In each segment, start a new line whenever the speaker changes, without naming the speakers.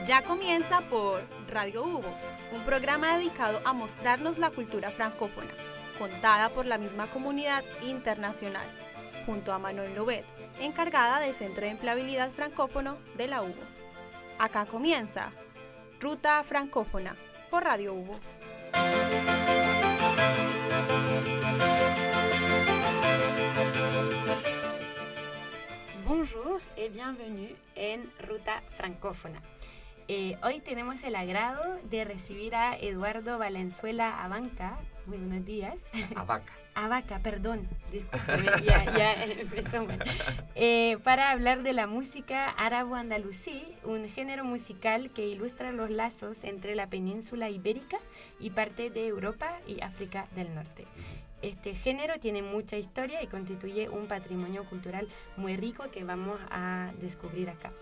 Ya comienza por Radio Hugo, un programa dedicado a mostrarnos la cultura francófona, contada por la misma comunidad internacional, junto a Manuel Lobet, encargada del Centro de Empleabilidad Francófono de la Hugo. Acá comienza Ruta Francófona por Radio Hugo.
Bonjour et bienvenue en Ruta Francófona. Hoy tenemos el agrado de recibir a Eduardo Valenzuela Abanca. Muy buenos días. Abaca, perdón. Discúlpeme, ya empezó mal. Para hablar de la música árabo-andalusí, un género musical que ilustra los lazos entre la península ibérica y parte de Europa y África del Norte. Este género tiene mucha historia y constituye un patrimonio cultural muy rico que vamos a descubrir acá.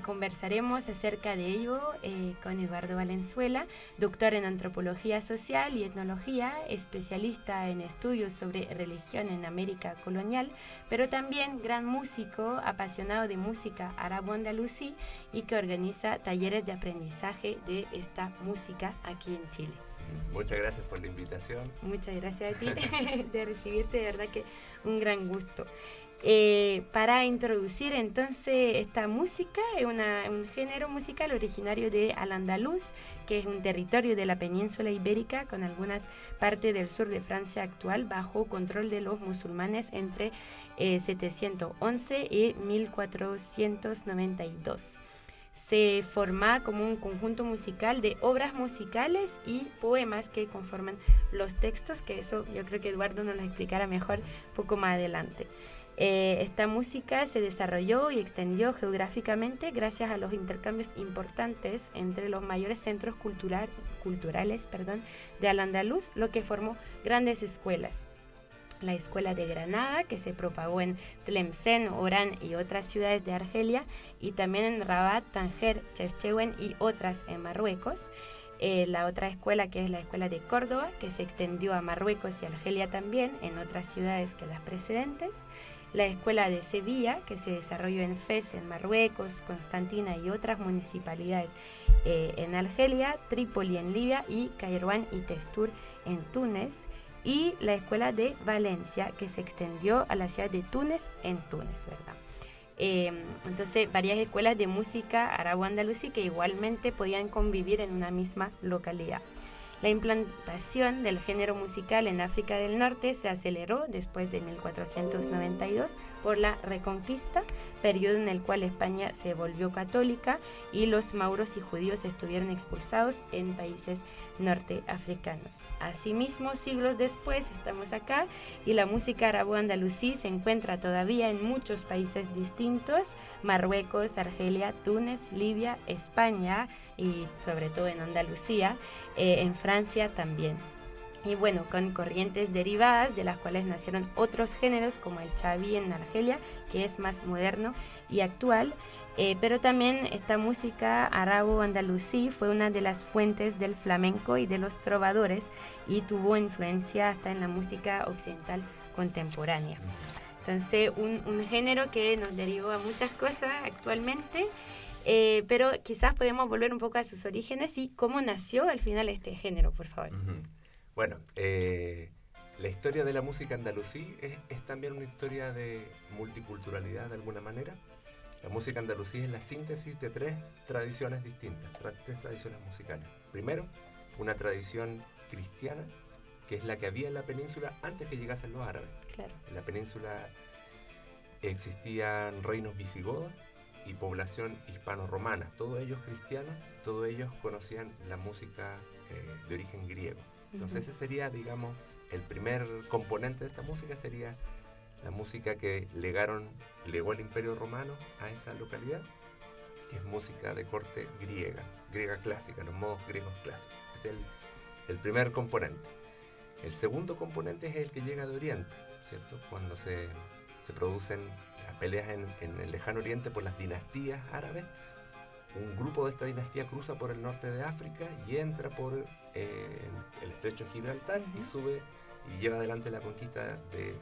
Conversaremos acerca de ello con Eduardo Valenzuela, doctor en Antropología Social y Etnología, especialista en estudios sobre religión en América colonial, pero también gran músico, apasionado de música árabo-andalusí y que organiza talleres de aprendizaje de esta música aquí en Chile.
Muchas gracias por la invitación.
Muchas gracias a ti de recibirte, de verdad que un gran gusto. Para introducir entonces esta música, es un género musical originario de Al-Andalus, que es un territorio de la península ibérica con algunas partes del sur de Francia actual bajo control de los musulmanes entre 711 y 1492. Se forma como un conjunto musical de obras musicales y poemas que conforman los textos, que eso yo creo que Eduardo nos lo explicará mejor un poco más adelante. Esta música se desarrolló y extendió geográficamente gracias a los intercambios importantes entre los mayores centros culturales de Al-Andalus, lo que formó grandes escuelas. La escuela de Granada, que se propagó en Tlemcen, Orán y otras ciudades de Argelia, y también en Rabat, Tánger, Chefchaouen y otras en Marruecos. La otra escuela, que es la escuela de Córdoba, que se extendió a Marruecos y Argelia también, en otras ciudades que las precedentes. La escuela de Sevilla, que se desarrolló en Fez, en Marruecos, Constantina y otras municipalidades en Argelia, Trípoli en Libia y Kairouan y Testur en Túnez. Y la escuela de Valencia, que se extendió a la ciudad de Túnez en Túnez, ¿verdad? Entonces, varias escuelas de música árabo-andalusí que igualmente podían convivir en una misma localidad. La implantación del género musical en África del Norte se aceleró después de 1492 por la Reconquista, periodo en el cual España se volvió católica y los mauros y judíos estuvieron expulsados en países norteafricanos. Asimismo, siglos después estamos acá y la música árabo-andalusí se encuentra todavía en muchos países distintos: Marruecos, Argelia, Túnez, Libia, España y sobre todo en Andalucía, en Francia también. Y bueno, con corrientes derivadas de las cuales nacieron otros géneros como el chaví en Argelia, que es más moderno y actual, pero también esta música árabo-andalusí fue una de las fuentes del flamenco y de los trovadores y tuvo influencia hasta en la música occidental contemporánea. Entonces, un género que nos derivó a muchas cosas actualmente, pero quizás podemos volver un poco a sus orígenes y cómo nació al final este género, por favor.
Bueno, la historia de la música andalusí es también una historia de multiculturalidad de alguna manera. La música andalusí es la síntesis de tres tradiciones distintas, tres tradiciones musicales. Primero, una tradición cristiana, que es la que había en la península antes que llegasen los árabes.
Claro.
En la península existían reinos visigodos y población hispano-romana, todos ellos cristianos, todos ellos conocían la música de origen griego. Entonces ese sería, digamos, el primer componente de esta música, sería la música que legó el Imperio Romano a esa localidad, que es música de corte griega clásica, los modos griegos clásicos. Es el primer componente. El segundo componente es el que llega de Oriente, ¿cierto? Cuando se producen las peleas en el lejano Oriente por las dinastías árabes, un grupo de esta dinastía cruza por el norte de África y entra por el estrecho de Gibraltar y sube y lleva adelante la conquista de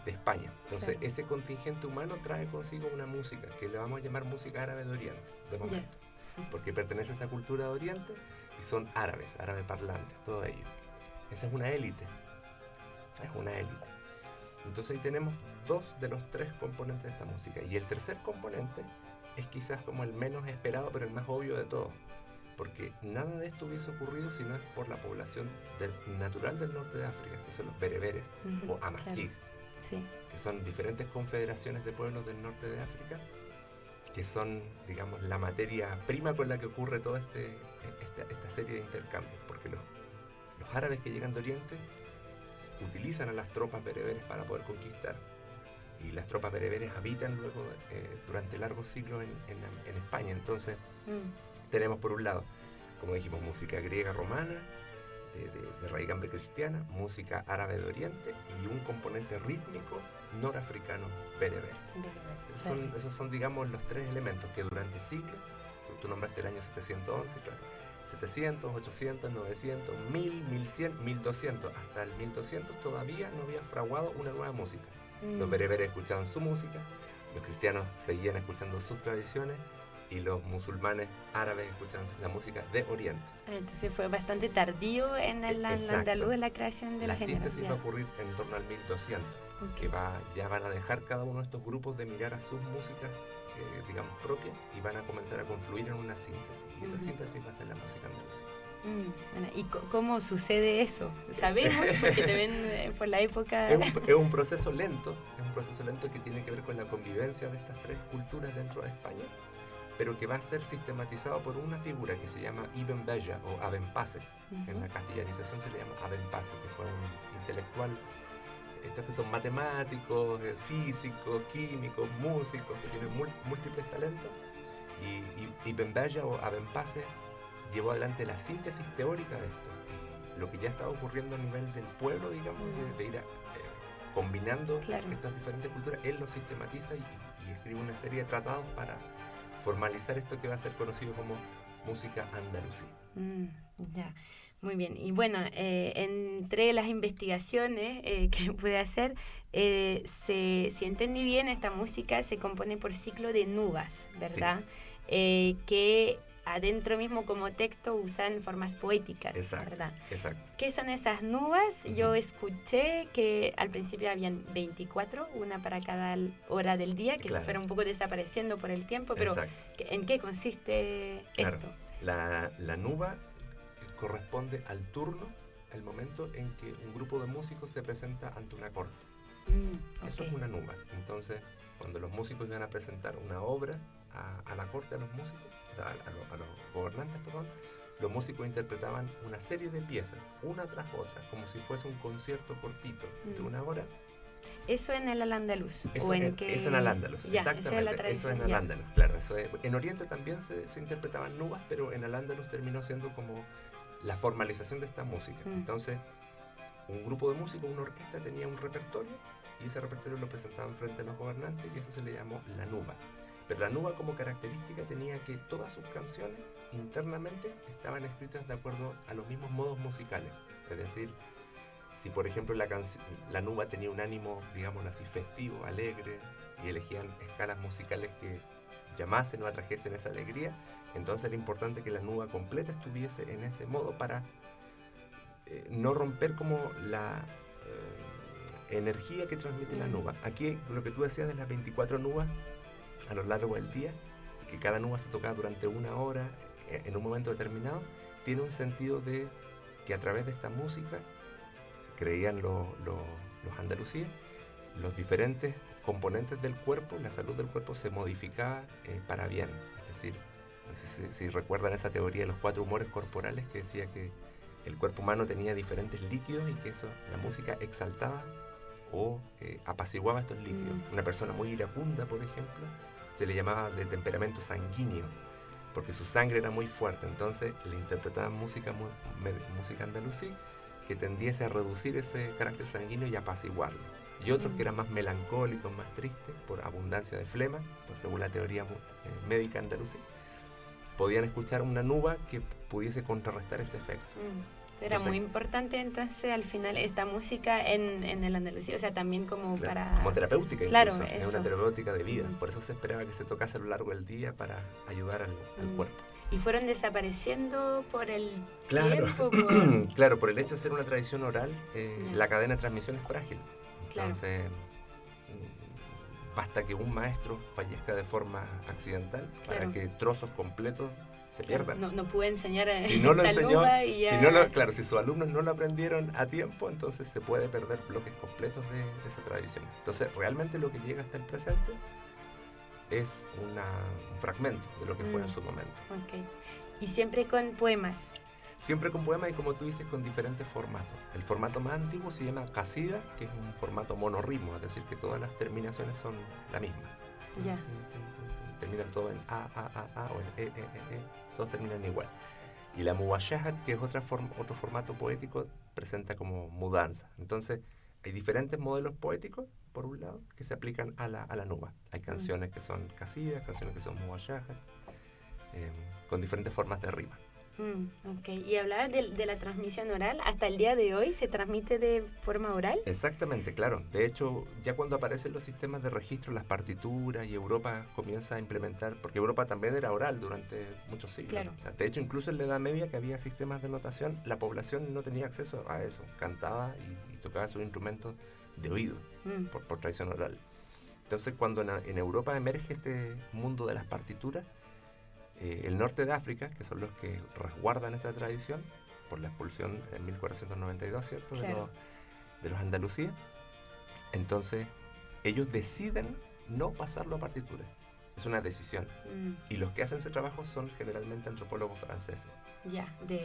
España. Entonces, ese contingente humano trae consigo una música que le vamos a llamar música árabe de Oriente, de momento. porque pertenece a esa cultura de Oriente y son árabes parlantes, todo ello. Esa es una élite. Entonces ahí tenemos 2 de los 3 componentes de esta música. Y el tercer componente es quizás como el menos esperado, pero el más obvio de todos. Porque nada de esto hubiese ocurrido si no es por la población natural del norte de África, que son los bereberes o amazigh, que son diferentes confederaciones de pueblos del norte de África, que son, digamos, la materia prima con la que ocurre toda esta serie de intercambios. Porque los árabes que llegan de Oriente utilizan a las tropas bereberes para poder conquistar. Y las tropas bereberes habitan luego durante largos siglos en España. Entonces tenemos por un lado, como dijimos, música griega romana, de raigambre cristiana, música árabe de Oriente y un componente rítmico norafricano bereber. Esos son, digamos, los 3 elementos que durante siglos, tú nombraste el año 711, claro, 700, 800, 900, 1000, 1100, 1200, hasta el 1200 todavía no había fraguado una nueva música. Los bereberes escuchaban su música, los cristianos seguían escuchando sus tradiciones y los musulmanes árabes escuchaban la música de Oriente.
Entonces fue bastante tardío en el andaluz la creación de la generación.
La síntesis va a ocurrir en torno al 1200, que ya van a dejar cada uno de estos grupos de mirar a sus músicas, digamos, propias, y van a comenzar a confluir en una síntesis. Y esa síntesis va a ser la música andaluza.
Bueno, ¿y cómo sucede eso? ¿Sabemos? Porque te ven por la época...
Es un proceso lento, que tiene que ver con la convivencia de estas 3 culturas dentro de España, pero que va a ser sistematizado por una figura que se llama Ibn Bella o Aben Pase. En la castellanización se le llama Aben Pase, que fue un intelectual, estos que son matemáticos, físicos, químicos, músicos, que tienen múltiples talentos, y Ibn Bella o Aben Pase llevó adelante la síntesis teórica de esto. Y lo que ya estaba ocurriendo a nivel del pueblo, digamos, de ir combinando estas diferentes culturas, él lo sistematiza y escribe una serie de tratados para formalizar esto que va a ser conocido como música andalusí.
Ya, muy bien. Y bueno, entre las investigaciones que pude hacer, si entendí bien, esta música se compone por ciclo de nubas, ¿verdad? Sí. Que adentro mismo como texto usan formas poéticas, ¿verdad?
Exacto.
¿Qué son esas nubas? Yo escuché que al principio habían 24, una para cada hora del día, que se fueron un poco desapareciendo por el tiempo, pero ¿en qué consiste esto?
La nuba corresponde al turno, el momento en que un grupo de músicos se presenta ante una corte. Eso es una nuba. Entonces, cuando los músicos iban a presentar una obra a la corte, a los músicos, a los gobernantes, los músicos interpretaban una serie de piezas, una tras otra, como si fuese un concierto cortito de una hora.
¿Eso en el Al-Ándalus?
Eso en Al-Ándalus, exactamente. Eso en Al-Ándalus, claro. En Oriente también se interpretaban nubas, pero en Al-Ándalus terminó siendo como la formalización de esta música. Entonces, un grupo de músicos, una orquesta, tenía un repertorio y ese repertorio lo presentaban frente a los gobernantes y eso se le llamó la nuba. Pero la nuba como característica tenía que todas sus canciones internamente estaban escritas de acuerdo a los mismos modos musicales. Es decir, si por ejemplo la nuba tenía un ánimo, digámoslo así, festivo, alegre, y elegían escalas musicales que llamasen o atrajesen esa alegría, entonces era importante que la nuba completa estuviese en ese modo para no romper como la energía que transmite la nuba. Aquí lo que tú decías de las 24 nubas a lo largo del día, que cada nuba se tocaba durante una hora en un momento determinado, tiene un sentido de que a través de esta música, creían los andalusíes, los diferentes componentes del cuerpo, la salud del cuerpo se modificaba para bien. Es decir, no sé si recuerdan esa teoría de los 4 humores corporales que decía que el cuerpo humano tenía diferentes líquidos y que eso, la música exaltaba o apaciguaba estos líquidos. Una persona muy iracunda, por ejemplo, se le llamaba de temperamento sanguíneo, porque su sangre era muy fuerte, entonces le interpretaban música andalusí que tendiese a reducir ese carácter sanguíneo y apaciguarlo. Y otros que eran más melancólicos, más tristes, por abundancia de flema, entonces, según la teoría médica andalusí, podían escuchar una nuba que pudiese contrarrestar ese efecto.
Era muy importante entonces al final esta música en el Andalucía, o sea, también como para...
Como terapéutica,
claro,
incluso. Es una terapéutica de vida, por eso se esperaba que se tocase a lo largo del día para ayudar al cuerpo.
y fueron desapareciendo por el
Claro,
tiempo.
claro, por el hecho de ser una tradición oral, la cadena de transmisión es frágil. Entonces, basta que un maestro fallezca de forma accidental para que trozos completos se pierdan.
No pude enseñar
si no lo enseñó,
y ya...
si sus alumnos no lo aprendieron a tiempo, entonces se puede perder bloques completos de esa tradición. Entonces, realmente lo que llega hasta el presente es un fragmento de lo que fue en su momento.
Okay. Y siempre con poemas.
Siempre con poemas y, como tú dices, con diferentes formatos. El formato más antiguo se llama casida, que es un formato monorritmo, es decir, que todas las terminaciones son la misma.
Ya.
Terminan todo en a o en todos terminan igual. Y la muwashahat, que es otro formato poético, presenta como mudanza. Entonces, hay diferentes modelos poéticos, por un lado, que se aplican a la nuba. Hay canciones que son casidas, canciones que son muwashahat, con diferentes formas de rima.
Okay. Y hablabas de la transmisión oral. ¿Hasta el día de hoy se transmite de forma oral?
Exactamente, claro. De hecho, ya cuando aparecen los sistemas de registro, las partituras, y Europa comienza a implementar, porque Europa también era oral durante muchos siglos.
Claro.
O sea, de hecho, incluso en la Edad Media, que había sistemas de notación, la población no tenía acceso a eso. Cantaba y tocaba sus instrumentos de oído, por tradición oral. Entonces, cuando en Europa emerge este mundo de las partituras, el norte de África, que son los que resguardan esta tradición por la expulsión en 1492, ¿cierto?
Claro.
de los andalusíes, entonces ellos deciden no pasarlo a partituras. Es una decisión. Y los que hacen ese trabajo son generalmente antropólogos franceses.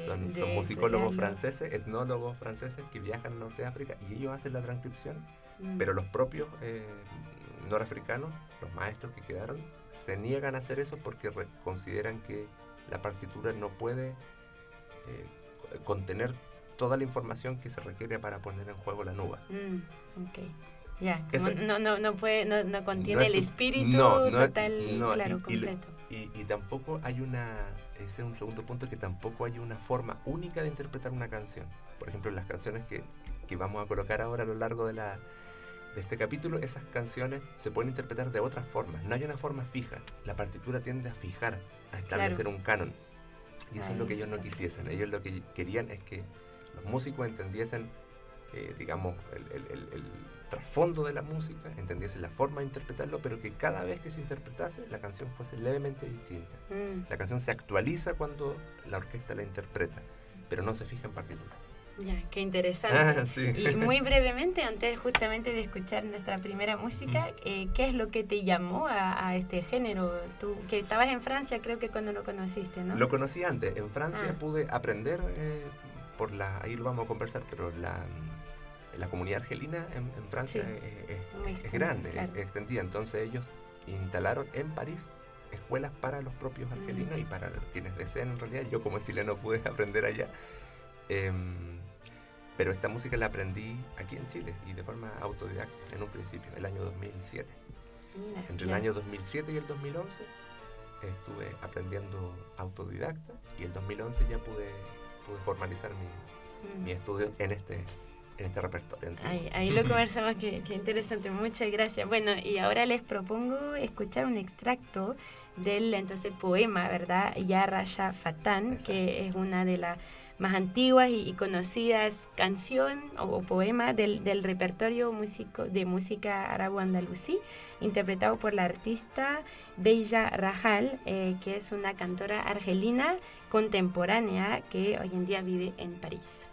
Son musicólogos franceses, etnólogos franceses que viajan al norte de África y ellos hacen la transcripción, pero los propios norafricanos, los maestros que quedaron, se niegan a hacer eso porque consideran que la partitura no puede contener toda la información que se requiere para poner en juego la nuba.
Okay. Ya, no contiene el espíritu total, completo.
Y tampoco hay ese es un segundo punto, que tampoco hay una forma única de interpretar una canción. Por ejemplo, las canciones que vamos a colocar ahora a lo largo de este capítulo, esas canciones se pueden interpretar de otras formas. No hay una forma fija. La partitura tiende a fijar, a establecer un canon. Y eso es lo que ellos no quisiesen. Ellos lo que querían es que los músicos entendiesen, digamos, el trasfondo de la música, entendiesen la forma de interpretarlo, pero que cada vez que se interpretase, la canción fuese levemente distinta. La canción se actualiza cuando la orquesta la interpreta, pero no se fija en partitura.
Ya, qué interesante.
Sí.
Y muy brevemente, antes justamente de escuchar nuestra primera música, ¿qué es lo que te llamó a este género? Tú, que estabas en Francia, creo que cuando lo conociste, ¿no?
Lo conocí antes. En Francia pude aprender, ahí lo vamos a conversar, pero la comunidad argelina en Francia es grande, es extendida. Entonces ellos instalaron en París escuelas para los propios argelinos y para quienes deseen, en realidad. Yo como chileno pude aprender allá. Pero esta música la aprendí aquí en Chile y de forma autodidacta en un principio, el año 2007. Entre el año 2007 y el 2011 estuve aprendiendo autodidacta y el 2011 ya pude formalizar mi estudio en este repertorio.
Ahí lo conversamos, que interesante, muchas gracias. Bueno, y ahora les propongo escuchar un extracto del entonces poema, ¿verdad? Ya Raya Fatán, que es una de las más antiguas y conocidas canción o poema del repertorio de música arabo-andalusí, interpretado por la artista Beija Rajal, que es una cantora argelina contemporánea que hoy en día vive en París.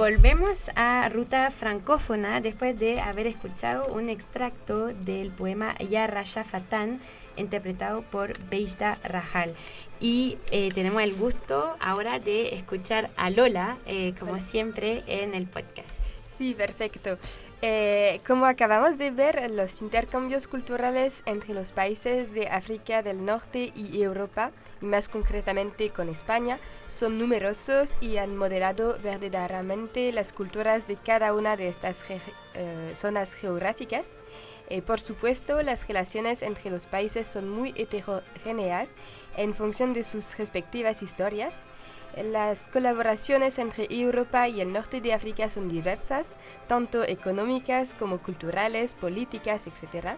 volvemos a Ruta Francófona después de haber escuchado un extracto del poema Ya Raya Fatán, interpretado por Beijda Rajal. Y tenemos el gusto ahora de escuchar a Lola, como siempre, en el podcast.
Sí, perfecto. Como acabamos de ver, los intercambios culturales entre los países de África del Norte y Europa, y más concretamente con España, son numerosos y han modelado verdaderamente las culturas de cada una de estas zonas geográficas. Por supuesto, las relaciones entre los países son muy heterogéneas en función de sus respectivas historias. Las colaboraciones entre Europa y el norte de África son diversas, tanto económicas como culturales, políticas, etc.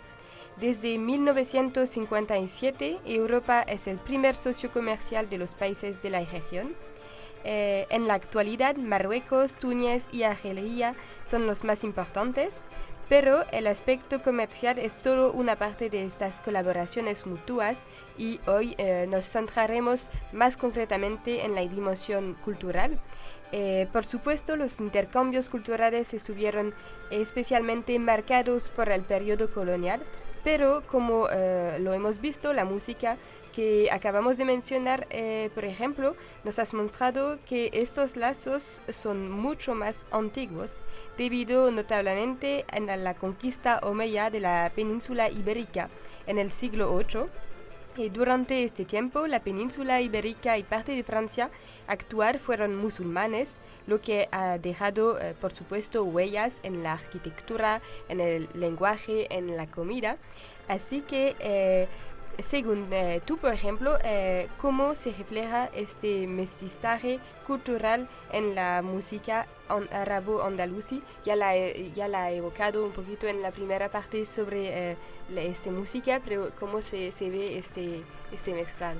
Desde 1957, Europa es el primer socio comercial de los países de la región. En la actualidad, Marruecos, Túnez y Argelia son los más importantes, pero el aspecto comercial es solo una parte de estas colaboraciones mutuas y hoy nos centraremos más concretamente en la dimensión cultural. Por supuesto, los intercambios culturales estuvieron especialmente marcados por el periodo colonial, pero como lo hemos visto, la música que acabamos de mencionar, por ejemplo, nos ha mostrado que estos lazos son mucho más antiguos, debido notablemente a la conquista omeya de la península ibérica en el siglo VIII. Y durante este tiempo, la península ibérica y parte de Francia actual fueron musulmanes, lo que ha dejado, por supuesto, huellas en la arquitectura, en el lenguaje, en la comida. Así que, según tú, por ejemplo, ¿cómo se refleja este mestizaje cultural en la música árabo-andalusí? Ya la he evocado un poquito en la primera parte sobre esta música, pero ¿cómo se ve este mezclado?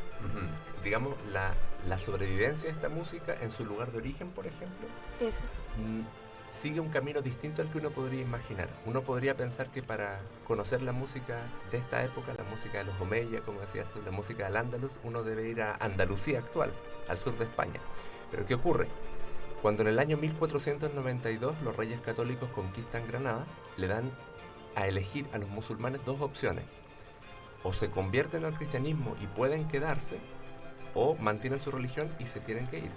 Digamos, la sobrevivencia de esta música en su lugar de origen, por ejemplo,
Eso.
Sigue un camino distinto al que uno podría imaginar. Uno podría pensar que para conocer la música de esta época, la música de los Omeya, como decías tú, la música del Andaluz, uno debe ir a Andalucía actual, al sur de España. Pero ¿qué ocurre? Cuando en el año 1492 los reyes católicos conquistan Granada, le dan a elegir a los musulmanes dos opciones. O se convierten al cristianismo y pueden quedarse, o mantienen su religión y se tienen que ir.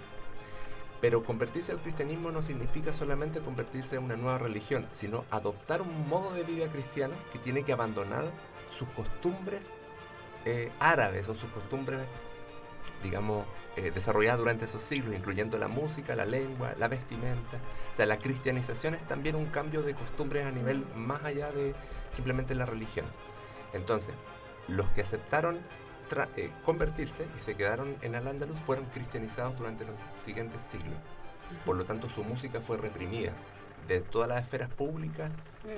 Pero convertirse al cristianismo no significa solamente convertirse en una nueva religión, sino adoptar un modo de vida cristiano que tiene que abandonar sus costumbres árabes o sus costumbres, digamos, desarrolladas durante esos siglos, incluyendo la música, la lengua, la vestimenta. O sea, la cristianización es también un cambio de costumbres a nivel más allá de simplemente la religión. Entonces, los que aceptaron convertirse y se quedaron en Al-Ándalus fueron cristianizados durante los siguientes siglos. Por lo tanto, su música fue reprimida de todas las esferas públicas,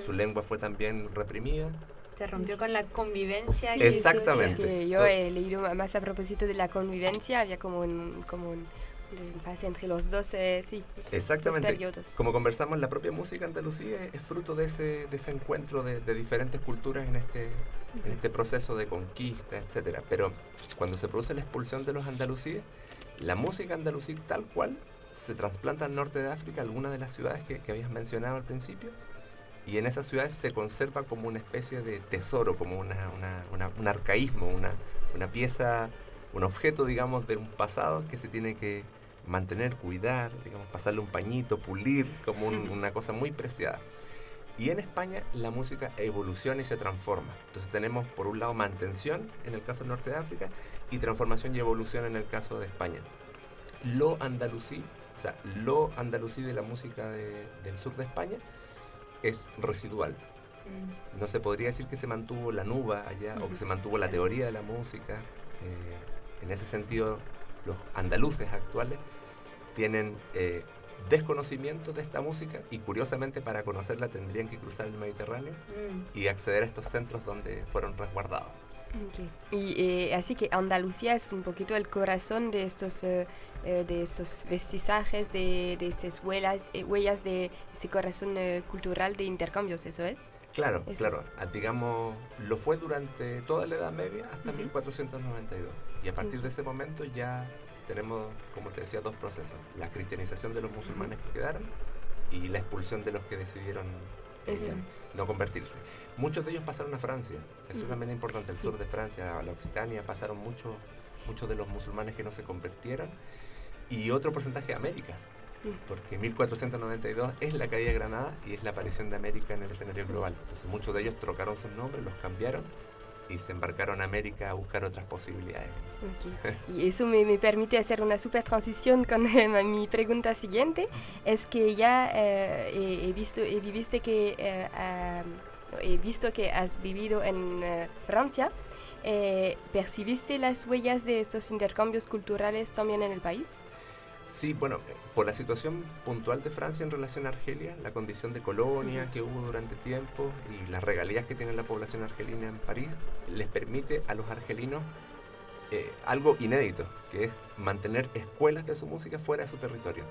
su lengua fue también reprimida.
Se rompió con la convivencia.
Sí,
exactamente.
Que yo he leído más a propósito de la convivencia, había como un pase entre los dos,
Exactamente.
dos periodos.
Como conversamos, la propia música andalusí es fruto de ese encuentro de diferentes culturas en este proceso de conquista, etcétera. Pero cuando se produce la expulsión de los andalusíes, la música andalusí tal cual se trasplanta al norte de África, algunas de las ciudades que habías mencionado al principio, y en esas ciudades se conserva como una especie de tesoro, como un arcaísmo, una pieza, un objeto, digamos, de un pasado que se tiene que mantener, cuidar, digamos, pasarle un pañito, pulir, como una cosa muy preciada. Y en España la música evoluciona y se transforma. Entonces tenemos por un lado mantención en el caso del norte de África y transformación y evolución en el caso de España. Lo andalusí de la música del sur de España es residual. No se podría decir que se mantuvo la nuba allá o que se mantuvo la teoría de la música. En ese sentido, los andaluces actuales tienen desconocimiento de esta música y curiosamente para conocerla tendrían que cruzar el Mediterráneo y acceder a estos centros donde fueron resguardados.
Okay. Y así que Andalucía es un poquito el corazón de estos vestizajes, de estas huellas de ese corazón cultural de intercambios, ¿eso es?
Claro, claro. Digamos, lo fue durante toda la Edad Media hasta 1492. Y a partir de ese momento ya tenemos, como te decía, dos procesos. La cristianización de los musulmanes que quedaron y la expulsión de los que decidieron no convertirse. Muchos de ellos pasaron a Francia, eso también es importante, el sur de Francia, a la Occitania, pasaron muchos de los musulmanes que no se convirtieron, y otro porcentaje a América, porque 1492 es la caída de Granada y es la aparición de América en el escenario global. Entonces muchos de ellos trocaron sus nombres, los cambiaron y se embarcaron a América a buscar otras posibilidades.
Y eso me permite hacer una super transición con mi pregunta siguiente. Es que ya he visto que has vivido en Francia. ¿Percibiste las huellas de estos intercambios culturales también en el país?
Sí, bueno, por la situación puntual de Francia en relación a Argelia, la condición de colonia que hubo durante tiempo y las regalías que tiene la población argelina en París, les permite a los argelinos algo inédito, que es mantener escuelas de su música fuera de su territorio.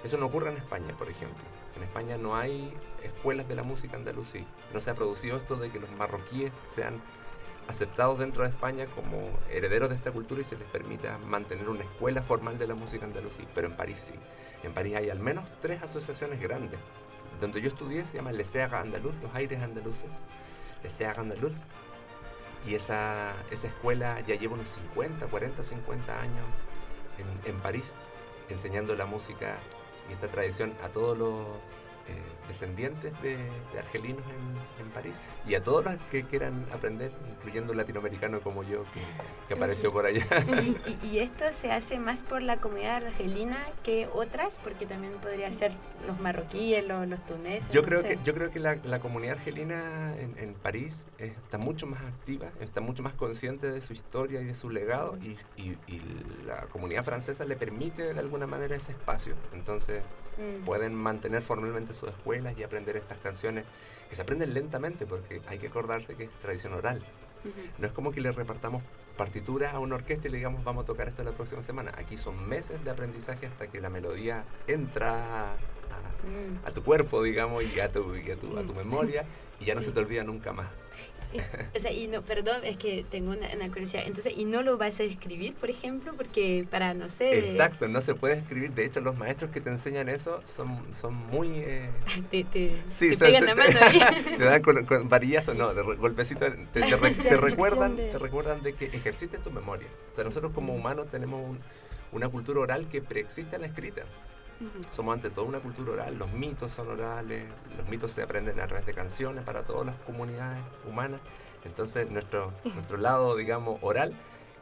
Eso no ocurre en España, por ejemplo. En España no hay escuelas de la música andalusí. No se ha producido esto de que los marroquíes sean aceptados dentro de España como herederos de esta cultura y se les permita mantener una escuela formal de la música andalusí, pero en París sí. En París hay al menos 3 asociaciones grandes. Donde yo estudié se llama Les Airs Andalous, los aires andaluces, Les Airs Andalous, y esa escuela ya lleva unos 50 años en París, enseñando la música y esta tradición a todos los descendientes de argelinos en París y a todos los que quieran aprender, incluyendo un latinoamericano como yo que apareció por allá.
¿Y esto se hace más por la comunidad argelina que otras? Porque también podría ser los marroquíes, los tuneses.
Yo creo que la comunidad argelina en París está mucho más activa, está mucho más consciente de su historia y de su legado y la comunidad francesa le permite de alguna manera ese espacio. Entonces pueden mantener formalmente sus escuelas y aprender estas canciones que se aprenden lentamente porque hay que acordarse que es tradición oral. No es como que le repartamos partituras a una orquesta y le digamos vamos a tocar esto la próxima semana. Aquí son meses de aprendizaje hasta que la melodía entra a tu cuerpo, digamos, y a tu memoria y ya no se te olvida nunca más.
O sea, y no, perdón, es que tengo una curiosidad. Entonces, ¿y no lo vas a escribir, por ejemplo? Porque para, no sé...
Exacto, no se puede escribir. De hecho, los maestros que te enseñan eso son muy...
Te pegan la mano ahí.
Te dan con varillazos, no, de golpecitos. Te recuerdan de que ejercites tu memoria. O sea, nosotros como humanos tenemos una cultura oral que preexiste a la escrita. Somos ante todo una cultura oral, los mitos son orales, los mitos se aprenden a través de canciones para todas las comunidades humanas, entonces nuestro lado, digamos, oral,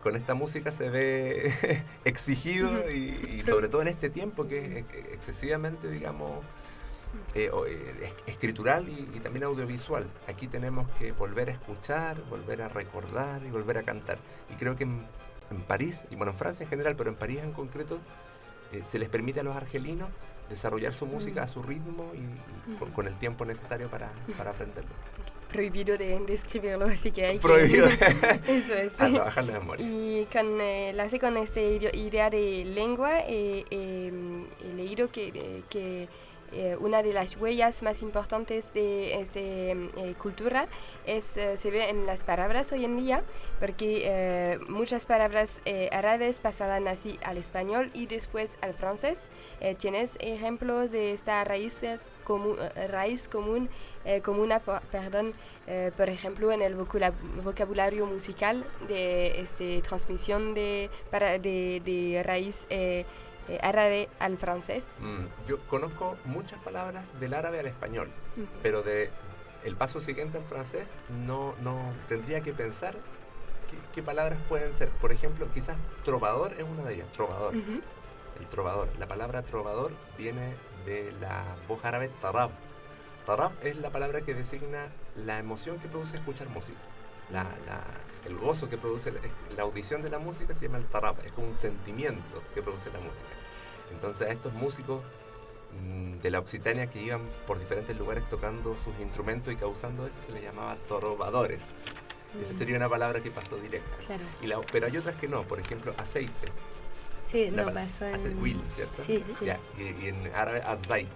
con esta música se ve exigido y sobre todo en este tiempo que es excesivamente, digamos, escritural y también audiovisual. Aquí tenemos que volver a escuchar, volver a recordar y volver a cantar. Y creo que en París, y bueno, en Francia en general, pero en París en concreto, se les permite a los argelinos desarrollar su música a su ritmo y con el tiempo necesario para aprenderlo.
Prohibido de escribirlo, así que hay
prohibido.
que... Eso es.
A trabajar la memoria.
Y con esta idea de lengua, he leído que una de las huellas más importantes de esta cultura se ve en las palabras hoy en día, porque muchas palabras árabes pasaban así al español y después al francés. ¿Tienes ejemplos de esta raíz común, por ejemplo, en el vocabulario musical de transmisión de raíz árabe al francés?
Yo conozco muchas palabras del árabe al español, pero el paso siguiente al francés no tendría que pensar qué palabras pueden ser. Por ejemplo, quizás trovador es una de ellas, trovador. El trovador, la palabra trovador viene de la voz árabe tarab. Tarab es la palabra que designa la emoción que produce escuchar música. El gozo que produce la audición de la música se llama el tarab, es como un sentimiento que produce la música. Entonces a estos músicos de la Occitania que iban por diferentes lugares tocando sus instrumentos y causando eso se les llamaba trovadores. Esa sería una palabra que pasó directa.
Claro.
Pero hay otras que no, por ejemplo aceite.
Sí, no pasó en...
Will, ¿cierto?
Sí.
Ya, y en árabe aceite.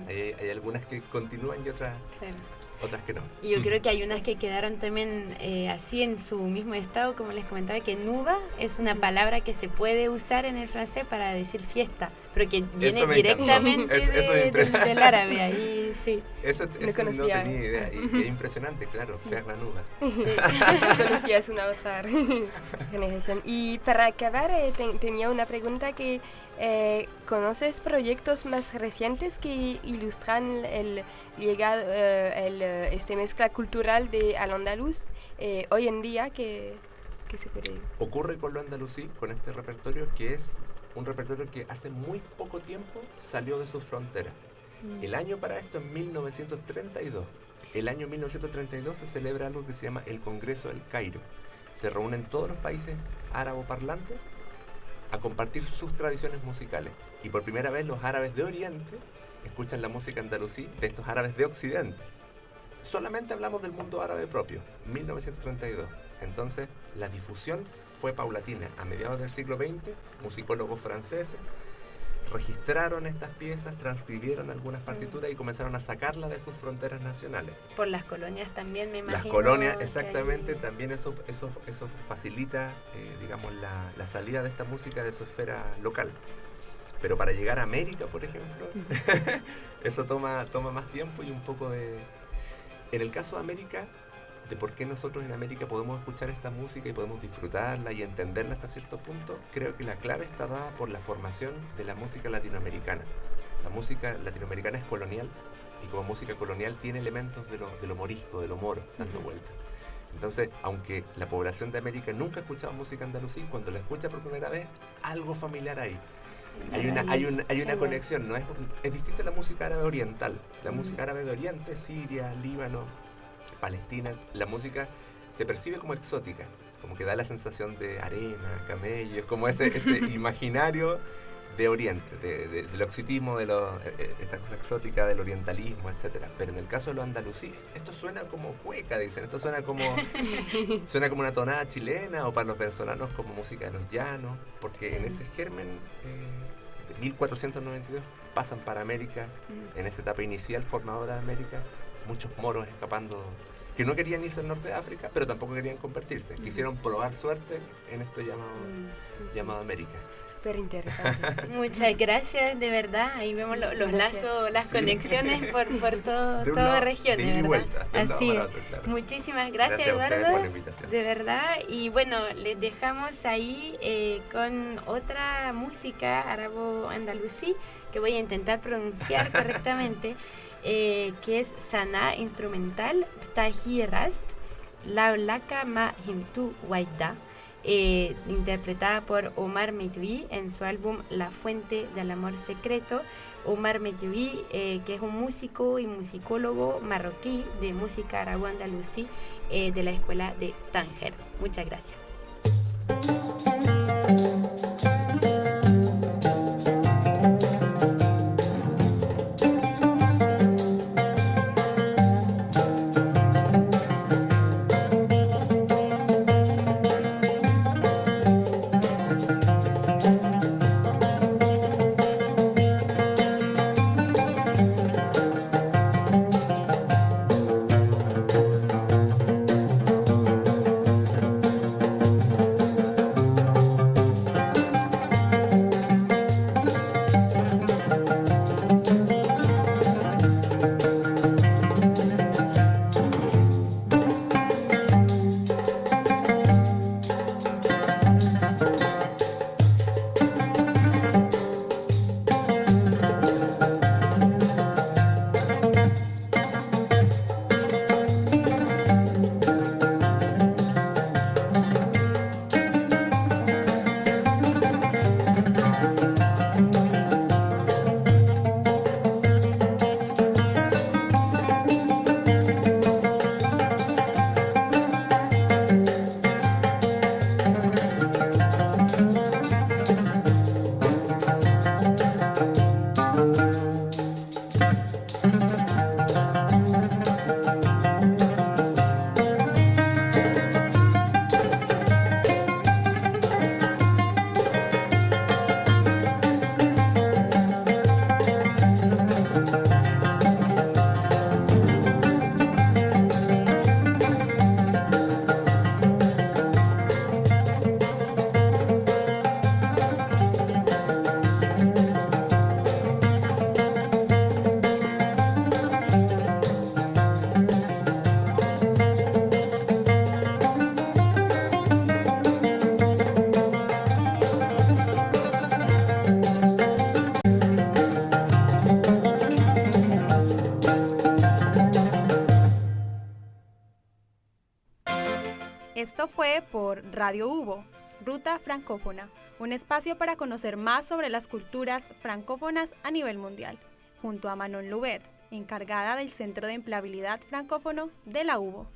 Hay algunas que continúan y otras...
Claro.
otras que no.
Y yo creo que hay unas que quedaron también así en su mismo estado, como les comentaba, que nuba es una palabra que se puede usar en el francés para decir fiesta, pero que viene directamente del árabe, ahí sí.
Eso no tenía idea, y es impresionante, claro, sí. Faire la nuba.
Sí, conocía, es una otra generación. Y para acabar, tenía una pregunta que... ¿conoces proyectos más recientes que ilustran el legado, esta mezcla cultural de al-andaluz hoy en día que se puede...?
Ocurre con lo andalusí, con este repertorio, que es un repertorio que hace muy poco tiempo salió de sus fronteras. El año para esto es 1932. El año 1932 se celebra algo que se llama el Congreso del Cairo. Se reúnen todos los países árabo-parlantes a compartir sus tradiciones musicales. Y por primera vez los árabes de Oriente escuchan la música andalusí de estos árabes de Occidente. Solamente hablamos del mundo árabe propio, 1932. Entonces, la difusión fue paulatina. A mediados del siglo XX, musicólogos franceses registraron estas piezas, transcribieron algunas partituras y comenzaron a sacarlas de sus fronteras nacionales.
Por las colonias también, me imagino.
Las colonias, exactamente, también eso facilita, digamos, la salida de esta música de su esfera local. Pero para llegar a América, por ejemplo, eso toma más tiempo y un poco de... En el caso de América, de por qué nosotros en América podemos escuchar esta música y podemos disfrutarla y entenderla hasta cierto punto, creo que la clave está dada por la formación de la música latinoamericana. La música latinoamericana es colonial y como música colonial tiene elementos de lo morisco, de lo moro, dando vuelta. Entonces, aunque la población de América nunca ha escuchado música andalusí, cuando la escucha por primera vez, algo familiar ahí. Hay una conexión, ¿no? Es distinta a la música árabe oriental. La música árabe de Oriente, Siria, Líbano, Palestina, la música se percibe como exótica, como que da la sensación de arena, camellos, como ese imaginario de Oriente, del oxitismo, de esta cosa exótica del orientalismo, etcétera. Pero en el caso de los andalusíes, esto suena como cueca, dicen, esto suena como una tonada chilena, o para los venezolanos como música de los llanos, porque en ese germen de 1492 pasan para América, en esa etapa inicial formadora de América, muchos moros escapando, que no querían irse al norte de África, pero tampoco querían convertirse. Quisieron probar suerte en esto llamado América.
Súper interesante.
Muchas gracias, de verdad. Ahí vemos los lazos, las conexiones por toda región, de verdad. Así es. Claro. Muchísimas gracias, Eduardo.
Por la invitación.
De verdad. Y bueno, les dejamos ahí con otra música árabo-andalusí que voy a intentar pronunciar correctamente. Que es Sana instrumental, Tahi Rast, Laulaka Ma Himtu Waida, interpretada por Omar Medjoui en su álbum La Fuente del Amor Secreto. Omar Medjoui, que es un músico y musicólogo marroquí de música árabe-andalusí de la escuela de Tánger. Muchas gracias.
fue por Radio Hubo, Ruta Francófona, un espacio para conocer más sobre las culturas francófonas a nivel mundial, junto a Manon Louvet, encargada del Centro de Empleabilidad Francófono de la Hubo.